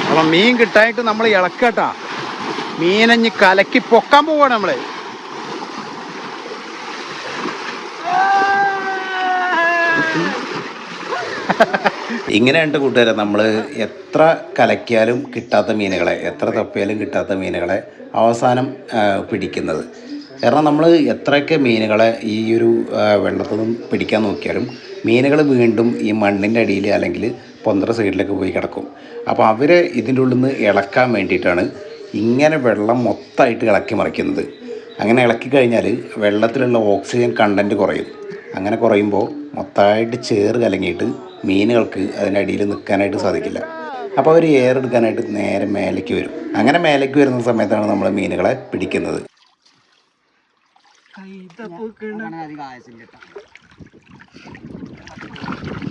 അപ്പം മീൻ കിട്ടായിട്ട് നമ്മൾ ഇളക്കട്ടാ. മീനഞ്ഞ് കലക്കി പൊക്കാൻ പോവാണ് നമ്മള്. ഇങ്ങനെയുണ്ട് കൂട്ടുകാരെ, നമ്മൾ എത്ര കലക്കിയാലും കിട്ടാത്ത മീനുകളെ, എത്ര തപ്പിയാലും കിട്ടാത്ത മീനുകളെ അവസാനം പിടിക്കുന്നത്. കാരണം നമ്മൾ എത്രയൊക്കെ മീനുകളെ ഈ ഒരു വെള്ളത്തിൽ നിന്നും പിടിക്കാൻ നോക്കിയാലും മീനുകൾ വീണ്ടും ഈ മണ്ണിൻ്റെ അടിയിൽ അല്ലെങ്കിൽ പൊന്തറ സൈഡിലേക്ക് പോയി കിടക്കും. അപ്പോൾ അവരെ ഇതിൻ്റെ ഉള്ളിൽ നിന്ന് ഇളക്കാൻ വേണ്ടിയിട്ടാണ് ഇങ്ങനെ വെള്ളം മൊത്തമായിട്ട് ഇളക്കി മറിക്കുന്നത്. അങ്ങനെ ഇളക്കി കഴിഞ്ഞാൽ വെള്ളത്തിലുള്ള ഓക്സിജൻ കണ്ടൻറ്റ് കുറയും. അങ്ങനെ കുറയുമ്പോൾ മൊത്തമായിട്ട് ചേറ് കലങ്ങിയിട്ട് മീനുകൾക്ക് അതിൻ്റെ അടിയിൽ നിൽക്കാനായിട്ട് സാധിക്കില്ല. അപ്പോൾ അവർ എയർ എടുക്കാനായിട്ട് നേരെ മേലേക്ക് വരും. അങ്ങനെ മേലേക്ക് വരുന്ന സമയത്താണ് നമ്മൾ മീനുകളെ പിടിക്കുന്നത്.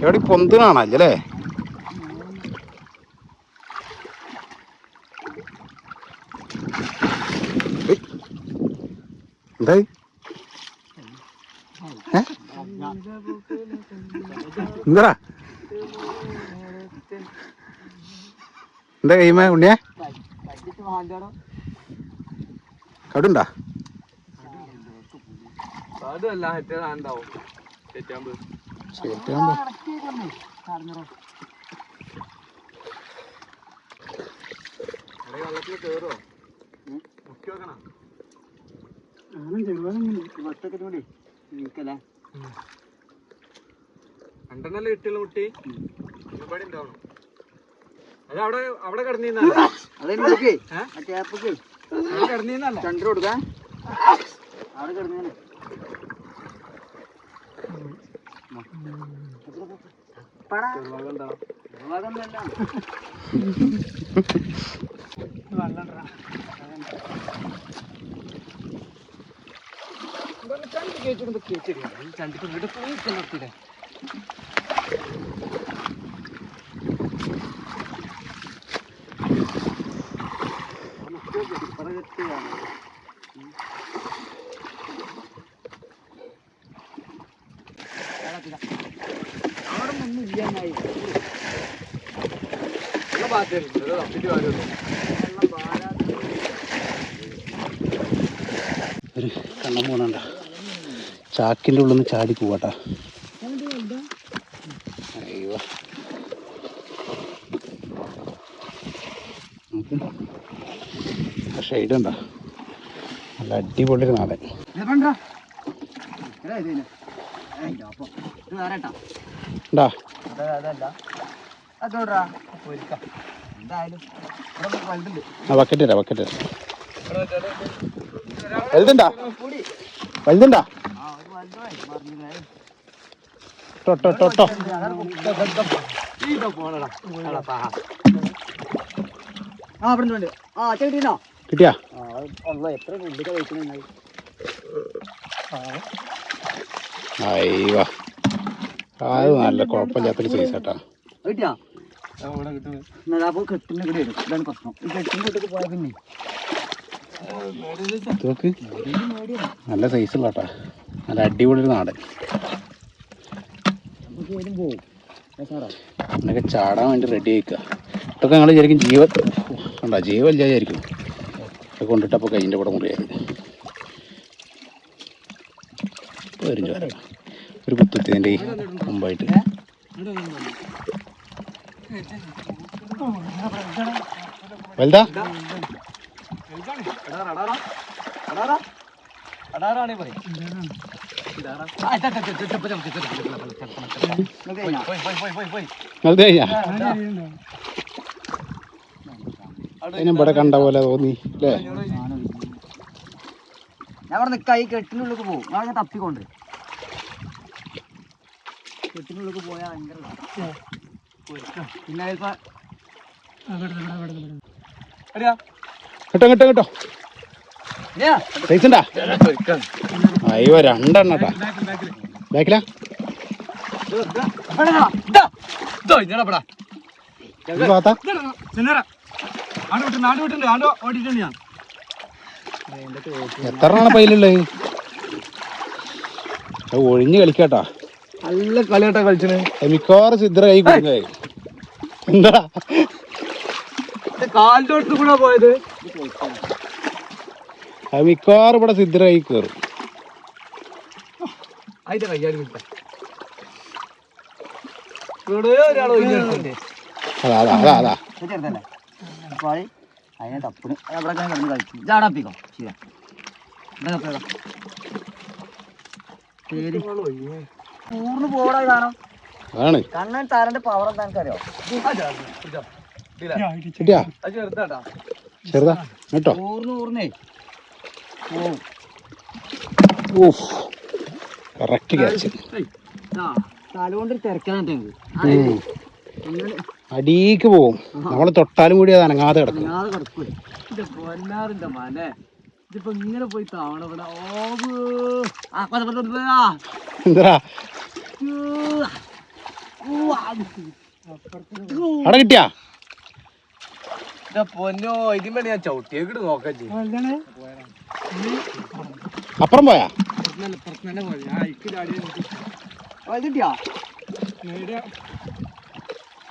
എവിടെ പൊന്തുണാണല്ലേ? എന്തായി എന്താ എന്താ കൈമ ഉണ്ണിയെ കടുണ്ടാ? രണ്ടെണ്ണല്ലേ കിട്ടിയുള്ള കുട്ടി ഒരുപാട് ഉണ്ടാവണം. അത് അവിടെ കിടന്നീന്നല്ല ചന്ദ്ര കൊടുക്കാൻ അവിടെ കിടന്നീന്നെ. ചണ്ടിക്ക് വീട് പോയി നിർത്തിയില്ലേ? അവിടെ ഒന്നും ഇല്ലാന്നായി ഒരു കണ്ണം പോണണ്ട ചാക്കിൻ്റെ ഉള്ളിൽ നിന്ന് ചാടി പോവാട്ടാ. അയ്യോ നമുക്ക് ഷെയ്ഡ് ഉണ്ടോ? നല്ല അടിപൊളി ഒരു നാടൻ. ഉണ്ടാ ബക്കറ്റ് തരാം, ബക്കറ്റ് തരാം. വലുതുണ്ടാ? വലുതുണ്ടാ? ട്ടോ കിട്ടിയാ? അയ്യോ അത് നല്ല കുഴപ്പമില്ലാത്തൊരു സൈസ് കേട്ടാ. നല്ല സൈസുള്ള കേട്ടാ, നല്ല അടിപൊളി ഒരു നാടൻ. എന്നൊക്കെ ചാടാൻ വേണ്ടി റെഡി ആയിക്കുക. ഇതൊക്കെ ഞങ്ങൾ ശരിക്കും ജീവൻ കണ്ടാ ജീവല്ലായിരിക്കും കൊണ്ടിട്ടപ്പോൾ കയ്യിൻ്റെ കൂടെ മുറിയായത്. വരും ചോര ഒരു കുത്തുത്തിൻ്റെ മുമ്പായിട്ട്. വലുതാ? അതിനും ഇവിടെ കണ്ട പോലെ തോന്നി അല്ലേ? ഞാൻ അവിടെ നിൽക്കാം, ഈ കെട്ടിനുള്ളിൽ പോകും. ഞാൻ തപ്പിക്കൊണ്ട് കെട്ടിനുള്ളിൽ പോയാൽ ഭയങ്കര പിന്നെ കേട്ടോ കേട്ടോ കേട്ടോ സൈസുണ്ടാ? അയ്യോ രണ്ടെണ്ണട്ടാ. ബാക്കിലാ എത്ര പൈലുള്ളത്? ഒഴിഞ്ഞ് കളിക്കാട്ടാ. നല്ല കളിയാട്ടാ കളിച്ചത്. മിക്കവാറും സിദ്ധ കൈ കൊടുക്കുന്നത് എന്താ കാലിന്റെ അടുത്ത് കൂടെ പോയത്. അത് മിക്കവാറും ഇവിടെ സിദ്ധരായി കയറും. അതിന്റെ കയ്യാൽ കിട്ടാം. ഒരാൾ ഒഴിഞ്ഞെടുത്തല്ലേ. അതാ അതാ അതാ അതാ ചെറുതല്ലേ അതിനെ തപ്പിന് അവിടെ കിടന്ന് കളിക്കും. ജാടാപ്പിക്കോ ശരിയാ. പൂർണ്ണ പോടാ കാണാം. ആണ് കണ്ണൻ താരന്റെ പവർ എന്താ എനിക്കറിയോ? കിട്ടിയാ ചെറുതാട്ടാ. ചെറുതാ കേട്ടോ. ഊർന്നേ ഊഫ് കറക്റ്റ് ക്യാച്ച്. തലകൊണ്ട് തിരക്കാനായിട്ട് അടിക്ക് പോവും. നമ്മൾ തൊട്ടാലും കൂടി അത് അനങ്ങാതെ കിടക്കും. പൊന്നാറിന്റെ മനെ ഇതിപ്പോ ഇങ്ങനെ പോയി താവണ ഇവിടെ. എന്താ അവിടെ കിട്ടിയാ? പൊന്നോ ഇതിന് ഞാൻ ചവിട്ടിയേക്കിട്ട് നോക്കാം. അപ്പുറം പോയാ? കിട്ടിയാ?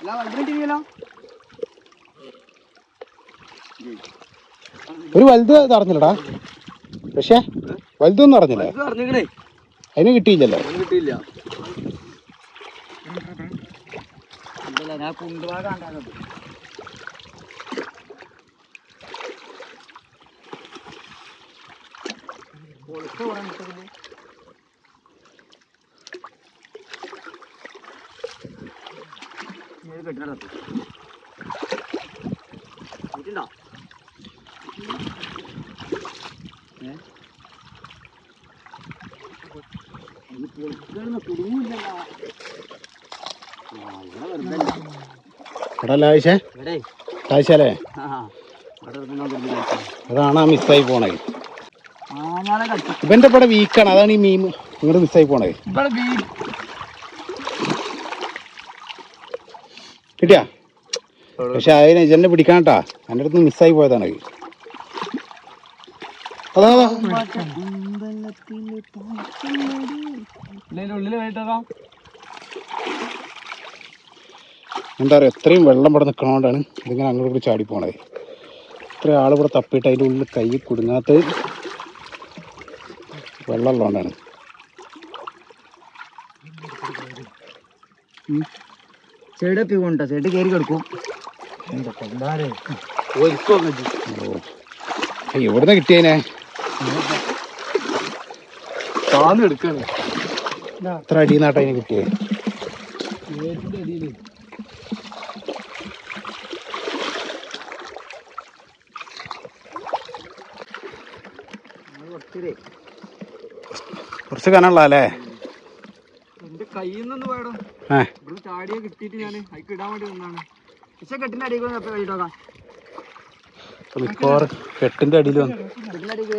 അല്ല വലുതിനിട്ടില്ലല്ലോ. ഒരു വലുത് തറഞ്ഞില്ലടാ. പക്ഷേ വലുതൊന്നും അറിഞ്ഞില്ല. പറഞ്ഞേ അതിന് കിട്ടിയില്ലല്ലോ. കിട്ടിയില്ല. ഞാൻ കുണ്ടുവാ കണ്ടത്. കെട്ടിടോ ആഴ്ചല്ലേ അതാണ് ആ മിസ്സായി പോണേ. ഇവന്റെ ഇവിടെ വീക്കാണ്. അതാണ് ഈ മീൻ ഇങ്ങോട്ട് മിസ്സായി പോണേ. കിട്ടിയാ? പക്ഷെ അതിനെ ഇജന്നെ പിടിക്കാനട്ടാ. എൻ്റെ അടുത്ത് മിസ്സായി പോയതാണ്. അതാ എന്താ പറയുക, എത്രയും വെള്ളം ഇവിടെ നിൽക്കണോണ്ടാണ് ഇതിങ്ങനെ അങ്ങോട്ട് കൂടി ചാടി പോണത്. ഇത്ര ആൾ ഇവിടെ തപ്പിയിട്ട് അതിൻ്റെ ഉള്ളിൽ കൈ കുടുങ്ങാത്ത വെള്ളം ഉള്ളതുകൊണ്ടാണ്. ചെടി കൊണ്ട ചെടി കയറി കിടക്കും. എവിടുന്ന കിട്ടിയതിനെ? എടുക്കാണ്. എത്ര അടിയെന്നാട്ടോ അതിന് കിട്ടിയത്? കുറച്ച് കനുള്ള അല്ലേ? എന്റെ കയ്യിൽ നിന്ന് പോയടോ. ഇവിടെ ചാടിയെ കിട്ടിയിട്ട് ഞാൻ അതിക്ക് ഇടാൻ വേണ്ടി നിന്നാണ്. പക്ഷെ കെട്ടിന്റെ അടിയിൽ കഴിയിട്ടോക്കാം. കെട്ടിന്റെ അടിയിൽ വന്നു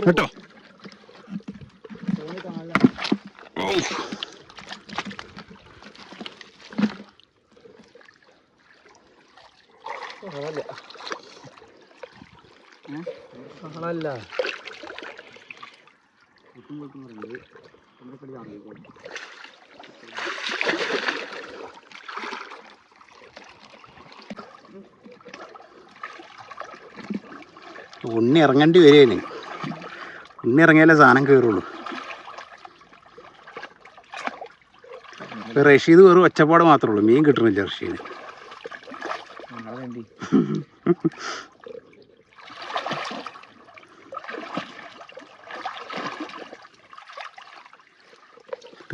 കേട്ടോ. ഉണ്ണി ഇറങ്ങേണ്ടി വരികയാണ്. ഉണ്ണി ഇറങ്ങിയാലേ സാധനം കയറുള്ളൂ. റഷീദ് വെറും ഒച്ചപ്പാട് മാത്രമേ ഉള്ളൂ, മീൻ കിട്ടണില്ല റഷീദ്.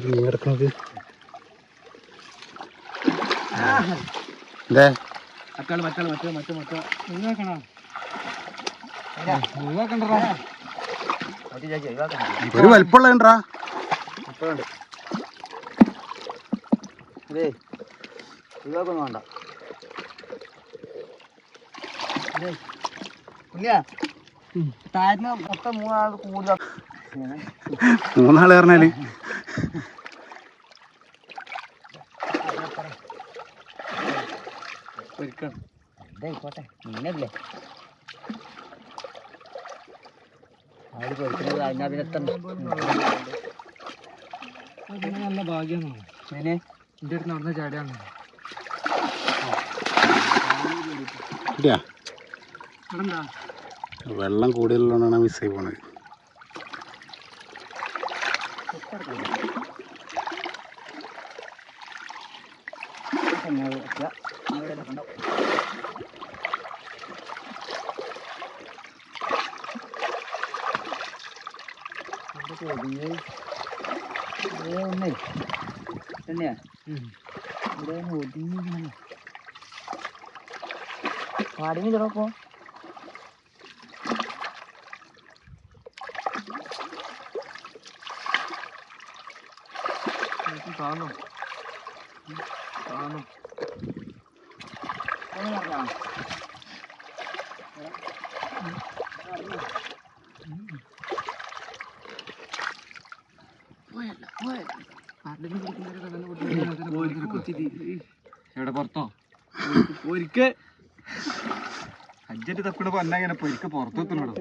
മീൻ കിടക്കണത് എന്താ? ഒരു വലിപ്പമുള്ളതാ. ഒഴിവാക്കൊന്നും വേണ്ട. താഴെ മൊത്തം മൂന്നാൾ കൂടുതൽ. മൂന്നാള് പറഞ്ഞാല് ഇതായിക്കോട്ടെ, മീനല്ലേ ആര് പൊരിക്കുന്നത്. അതിനകത്ത് നല്ല ഭാഗ്യമാണ്. എന്റെ അടുത്ത് നടന്ന ചാടിയാണ്. ഇല്ല ഇവിടെ എന്താ വെള്ളം കൂടുതലുള്ളതാണ് മിസ്സായി പോണത്. ഒന്നേ തന്നെയാ ഇവിടെ ഒതുങ്ങി പാടിന് ചിലപ്പോ കാണും കാണും എവിടെ പുറത്തോ ഒരിക്കൽ അഞ്ചെട്ട് തപ്പിട പൊന്നങ്ങനെ പൊരിക്ക പുറത്തെത്തുന്നുണ്ടോ